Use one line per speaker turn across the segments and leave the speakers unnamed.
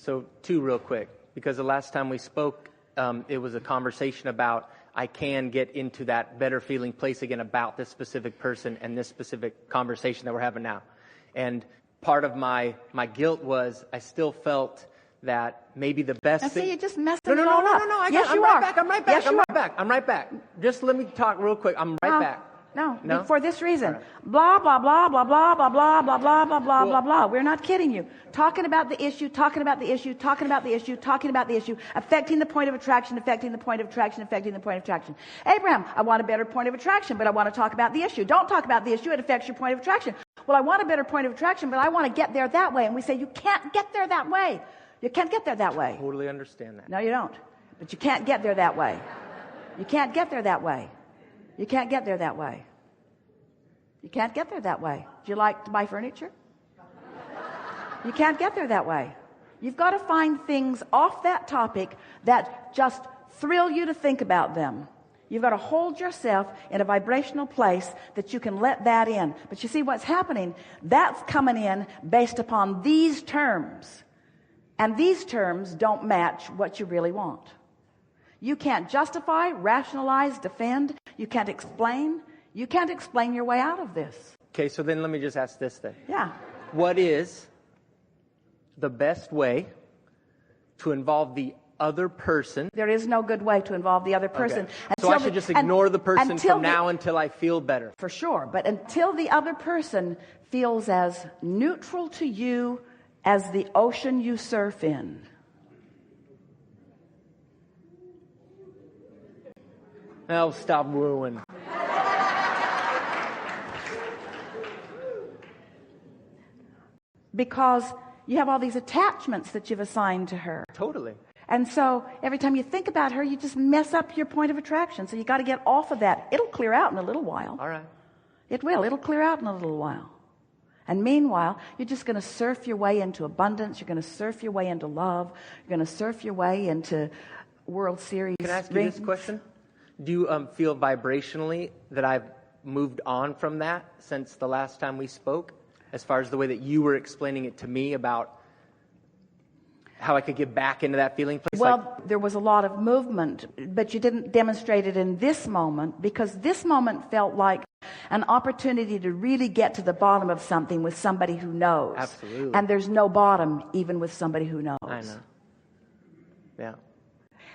So 2 real quick, because the last time we spoke, it was a conversation about I can get into that better feeling place again about this specific person and this specific conversation that we're having now. And part of my guilt was I still felt that maybe the best
now,
thing...
see, you just messed
No,
it all up.
Yes, I'm right back. Just let me talk real quick. I'm right back.
No, for this reason. Right. Blah, blah, blah, blah, blah, blah, blah, blah, blah, blah, blah, blah, blah. We're not kidding you. Talking about the issue, talking about the issue, talking about the issue, talking about the issue, affecting the point of attraction, affecting the point of attraction, affecting the point of attraction. Abraham, I want a better point of attraction, but I want to talk about the issue. Don't talk about the issue. It affects your point of attraction. Well, I want a better point of attraction, but I want to get there that way. And we say, you can't get there that way. You can't get there that way.
Totally understand that.
No, you don't. But you can't get there that way. You can't get there that way. You can't get there that way. You can't get there that way. Do you like to buy furniture? You can't get there that way. You've got to find things off that topic that just thrill you to think about them. You've got to hold yourself in a vibrational place that you can let that in. But you see what's happening? That's coming in based upon these terms. And these terms don't match what you really want. You can't justify, rationalize, defend. You can't explain. You can't explain your way out of this.
Okay, so then let me just ask this then.
Yeah.
What is the best way to involve the other person?
There is no good way to involve the other person.
Okay. So I should just ignore the person from now until I feel better.
For sure. But until the other person feels as neutral to you as the ocean you surf in.
Oh, stop wooing.
Because you have all these attachments that you've assigned to her.
Totally.
And so every time you think about her, you just mess up your point of attraction. So you got to get off of that. It'll clear out in a little while.
All right.
It will. It'll clear out in a little while. And meanwhile, you're just going to surf your way into abundance. You're going to surf your way into love. You're going to surf your way into World Series.
Can I ask you this question? Do you feel vibrationally that I've moved on from that since the last time we spoke? As far as the way that you were explaining it to me about how I could get back into that feeling place?
Well, there was a lot of movement, but you didn't demonstrate it in this moment because this moment felt like an opportunity to really get to the bottom of something with somebody who knows.
Absolutely.
And there's no bottom even with somebody who knows.
I know. Yeah.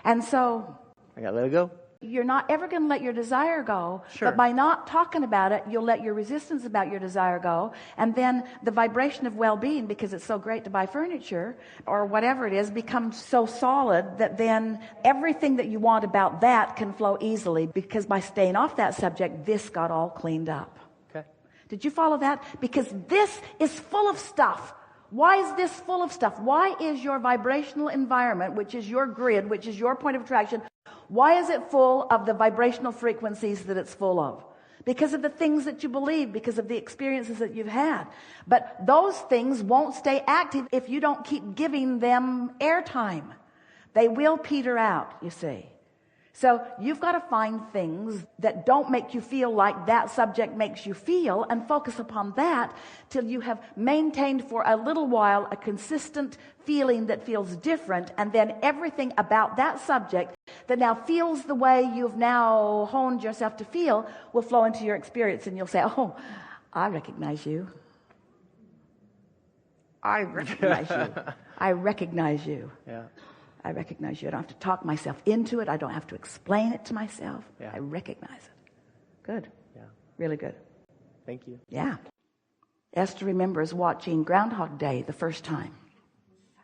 And so
I gotta let it go.
You're not ever going to let your desire go.
Sure.
But by not talking about it, you'll let your resistance about your desire go. And then the vibration of well-being, because it's so great to buy furniture or whatever it is, becomes so solid that then everything that you want about that can flow easily, because by staying off that subject, this got all cleaned up.
Okay.
Did you follow that? Because this is full of stuff. Why is this full of stuff? Why is your vibrational environment, which is your grid, which is your point of attraction, why is it full of the vibrational frequencies that it's full of? Because of the things that you believe, because of the experiences that you've had. But those things won't stay active if you don't keep giving them airtime. They will peter out, you see. So you've got to find things that don't make you feel like that subject makes you feel and focus upon that till you have maintained for a little while a consistent feeling that feels different, and then everything about that subject that now feels the way you've now honed yourself to feel will flow into your experience, and you'll say, oh, I recognize you. I recognize you. I recognize you.
Yeah.
I recognize you. I don't have to talk myself into it. I don't have to explain it to myself.
Yeah.
I recognize it. Good.
Yeah.
Really good.
Thank you.
Yeah. Esther remembers watching Groundhog Day the first time.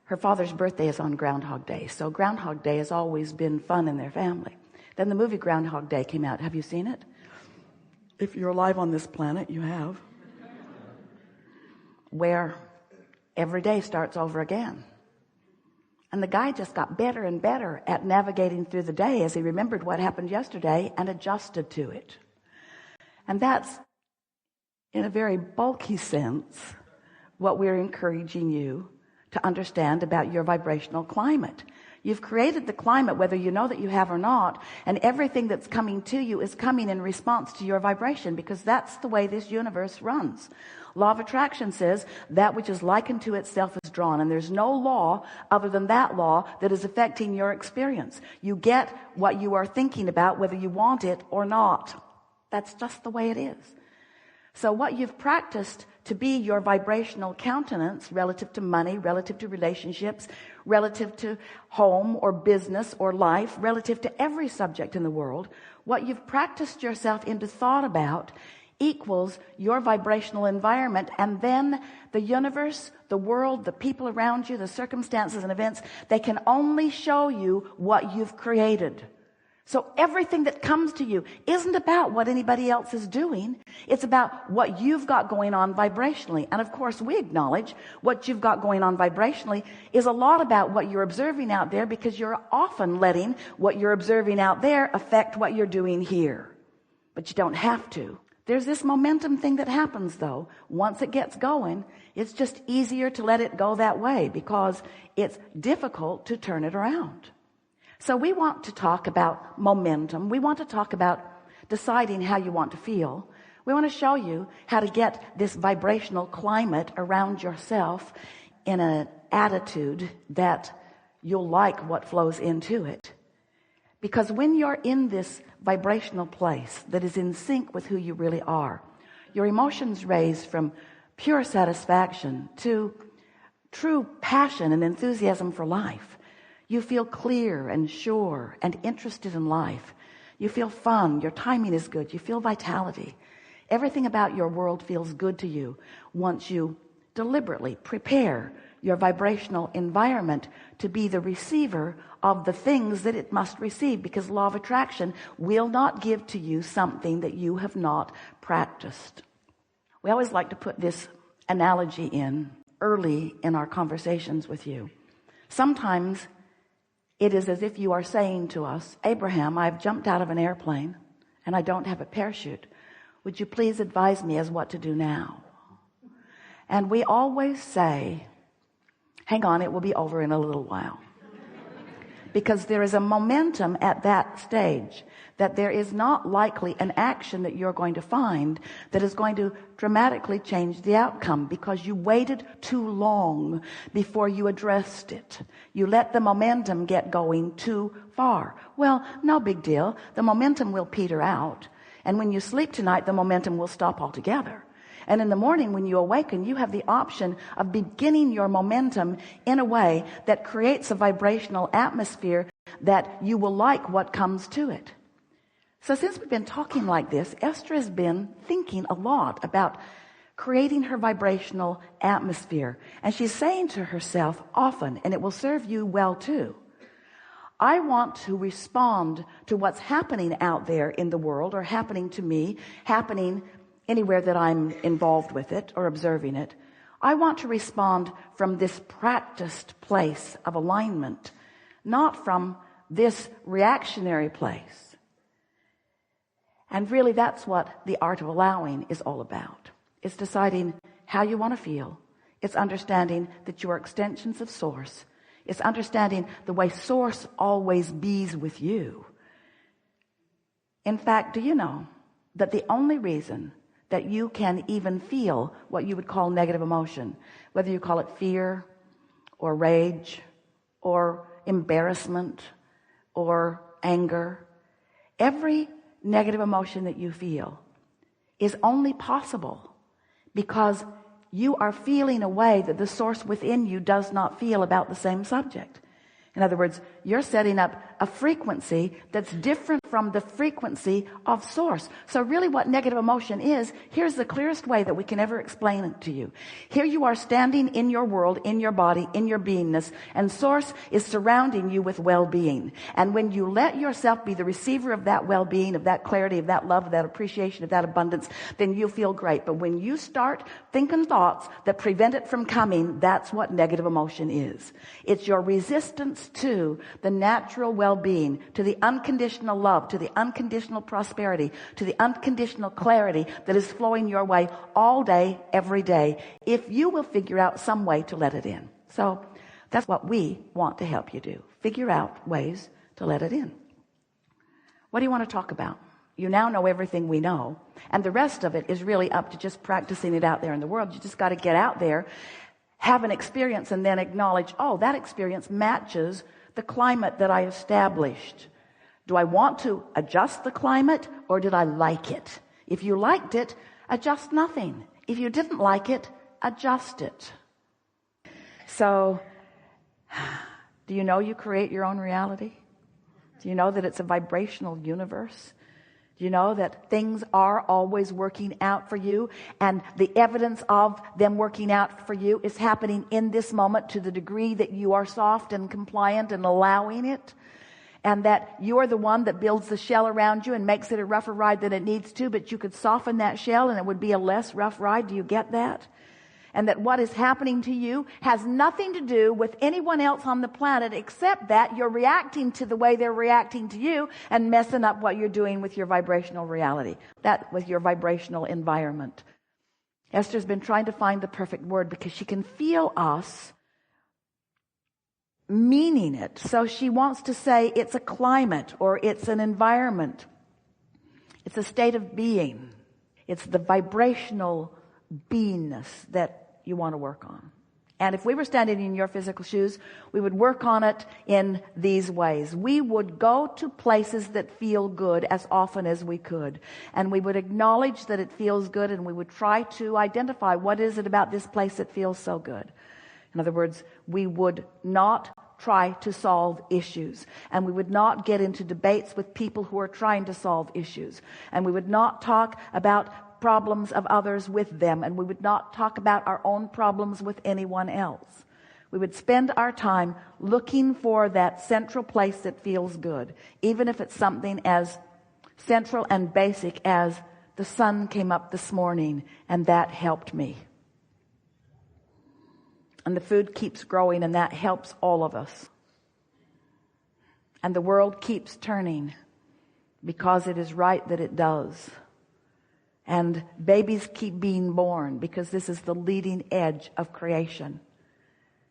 Her father's birthday is on Groundhog Day, so Groundhog Day has always been fun in their family. Then the movie Groundhog Day came out. Have you seen it? If you're alive on this planet, you have. Where every day starts over again. And the guy just got better and better at navigating through the day as he remembered what happened yesterday and adjusted to it. And that's, in a very bulky sense, what we're encouraging you to understand about your vibrational climate. You've created the climate, whether you know that you have or not, and everything that's coming to you is coming in response to your vibration, because that's the way this universe runs. Law of attraction says that which is likened to itself is drawn, and there's no law other than that law that is affecting your experience. You get what you are thinking about, whether you want it or not. That's just the way it is. So what you've practiced to be your vibrational countenance relative to money, relative to relationships, relative to home or business or life, relative to every subject in the world, what you've practiced yourself into thought about equals your vibrational environment, and then the universe, the world, the people around you, the circumstances and events, they can only show you what you've created. So everything that comes to you isn't about what anybody else is doing. It's about what you've got going on vibrationally. And of course, we acknowledge what you've got going on vibrationally is a lot about what you're observing out there, because you're often letting what you're observing out there affect what you're doing here. But you don't have to. There's this momentum thing that happens, though. Once it gets going, it's just easier to let it go that way, because it's difficult to turn it around. So we want to talk about momentum. We want to talk about deciding how you want to feel. We want to show you how to get this vibrational climate around yourself in an attitude that you'll like what flows into it. Because when you're in this vibrational place that is in sync with who you really are, your emotions raise from pure satisfaction to true passion and enthusiasm for life. You feel clear and sure and interested in life. You feel fun. Your timing is good. You feel vitality. Everything about your world feels good to you once you deliberately prepare your vibrational environment to be the receiver of the things that it must receive, because law of attraction will not give to you something that you have not practiced. We always like to put this analogy in early in our conversations with you. Sometimes it is as if you are saying to us, Abraham, I've jumped out of an airplane and I don't have a parachute. Would you please advise me as what to do now? And we always say, hang on, it will be over in a little while. Because there is a momentum at that stage that there is not likely an action that you're going to find that is going to dramatically change the outcome, because you waited too long before you addressed it. You let the momentum get going too far. Well, no big deal. The momentum will peter out. And when you sleep tonight, the momentum will stop altogether. And in the morning when you awaken, you have the option of beginning your momentum in a way that creates a vibrational atmosphere that you will like what comes to it. So since we've been talking like this, Esther has been thinking a lot about creating her vibrational atmosphere. And she's saying to herself often, and it will serve you well too, I want to respond to what's happening out there in the world, or happening to me, happening anywhere that I'm involved with it or observing it. I want to respond from this practiced place of alignment, not from this reactionary place. And really that's what the art of allowing is all about. It's deciding how you want to feel. It's understanding that you are extensions of Source. It's understanding the way Source always bees with you. In fact, do you know that the only reason that you can even feel what you would call negative emotion, whether you call it fear or rage or embarrassment or anger, every negative emotion that you feel is only possible because you are feeling a way that the Source within you does not feel about the same subject. In other words, you're setting up a frequency that's different from the frequency of Source. So really what negative emotion is, here's the clearest way that we can ever explain it to you. Here you are standing in your world, in your body, in your beingness, and Source is surrounding you with well-being. And when you let yourself be the receiver of that well-being, of that clarity, of that love, of that appreciation, of that abundance, then you feel great. But when you start thinking thoughts that prevent it from coming, that's what negative emotion is. It's your resistance to the natural well-being, to the unconditional love, to the unconditional prosperity, to the unconditional clarity that is flowing your way all day, every day, if you will figure out some way to let it in. So that's what we want to help you do. Figure out ways to let it in. What do you want to talk about? You now know everything we know. And the rest of it is really up to just practicing it out there in the world. You just got to get out there, have an experience, and then acknowledge, oh, that experience matches the climate that I established. Do I want to adjust the climate, or did I like it? If you liked it, adjust nothing. If you didn't like it, adjust it. So, do you know you create your own reality? Do you know that it's a vibrational universe? Do you know that things are always working out for you, and the evidence of them working out for you is happening in this moment to the degree that you are soft and compliant and allowing it, and that you are the one that builds the shell around you and makes it a rougher ride than it needs to, but you could soften that shell and it would be a less rough ride. Do you get that? And that what is happening to you has nothing to do with anyone else on the planet, except that you're reacting to the way they're reacting to you and messing up what you're doing with your vibrational reality, that with your vibrational environment. Esther's been trying to find the perfect word because she can feel us meaning it. So she wants to say it's a climate, or it's an environment. It's a state of being. It's the vibrational beingness that you want to work on. And if we were standing in your physical shoes, we would work on it in these ways. We would go to places that feel good as often as we could. And we would acknowledge that it feels good, and we would try to identify what is it about this place that feels so good. In other words, we would not try to solve issues, and we would not get into debates with people who are trying to solve issues, and we would not talk about problems of others with them, and we would not talk about our own problems with anyone else. We would spend our time looking for that central place that feels good, even if it's something as central and basic as the sun came up this morning and that helped me. And the food keeps growing, and that helps all of us. And the world keeps turning because it is right that it does. And babies keep being born because this is the leading edge of creation.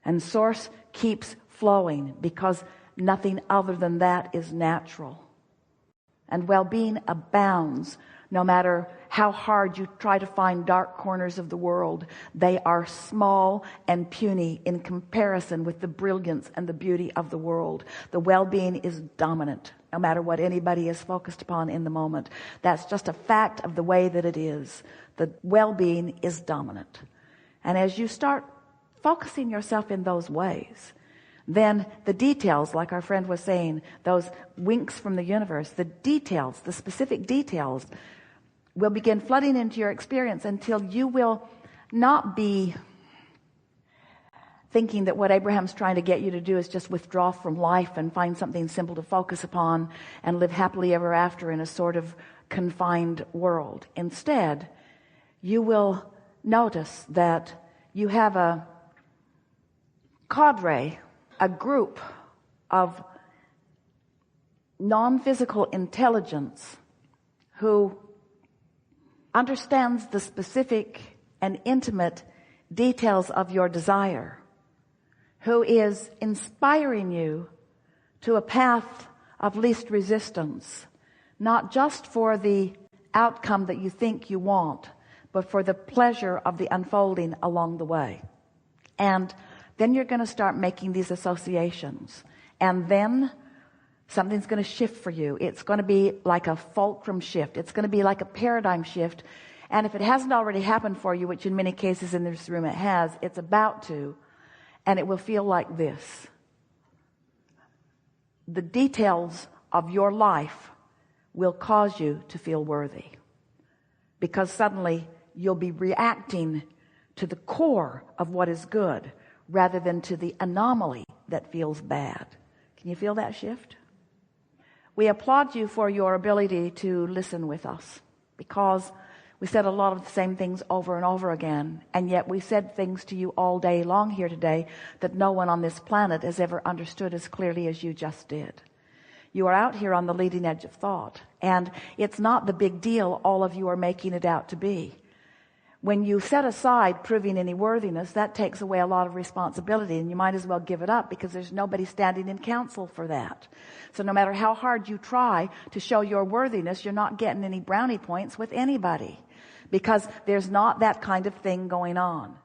And source keeps flowing because nothing other than that is natural. And well-being abounds no matter how hard you try to find dark corners of the world. They are small and puny in comparison with the brilliance and the beauty of the world. The well-being is dominant, no matter what anybody is focused upon in the moment. That's just a fact of the way that it is. The well-being is dominant. And as you start focusing yourself in those ways, then the details, like our friend was saying, those winks from the universe, the details, the specific details, will begin flooding into your experience until you will not be thinking that what Abraham's trying to get you to do is just withdraw from life and find something simple to focus upon and live happily ever after in a sort of confined world. Instead, you will notice that you have a cadre, a group of non-physical intelligence who understands the specific and intimate details of your desire, who is inspiring you to a path of least resistance, not just for the outcome that you think you want, but for the pleasure of the unfolding along the way. And then you're going to start making these associations, and then something's going to shift for you. It's going to be like a fulcrum shift. It's going to be like a paradigm shift. And if it hasn't already happened for you, which in many cases in this room it has, it's about to, and it will feel like this. The details of your life will cause you to feel worthy, because suddenly you'll be reacting to the core of what is good rather than to the anomaly that feels bad. Can you feel that shift? We applaud you for your ability to listen with us, because we said a lot of the same things over and over again, and yet we said things to you all day long here today that no one on this planet has ever understood as clearly as you just did. You are out here on the leading edge of thought, and it's not the big deal all of you are making it out to be. When you set aside proving any worthiness, that takes away a lot of responsibility, and you might as well give it up because there's nobody standing in counsel for that. So no matter how hard you try to show your worthiness, you're not getting any brownie points with anybody because there's not that kind of thing going on.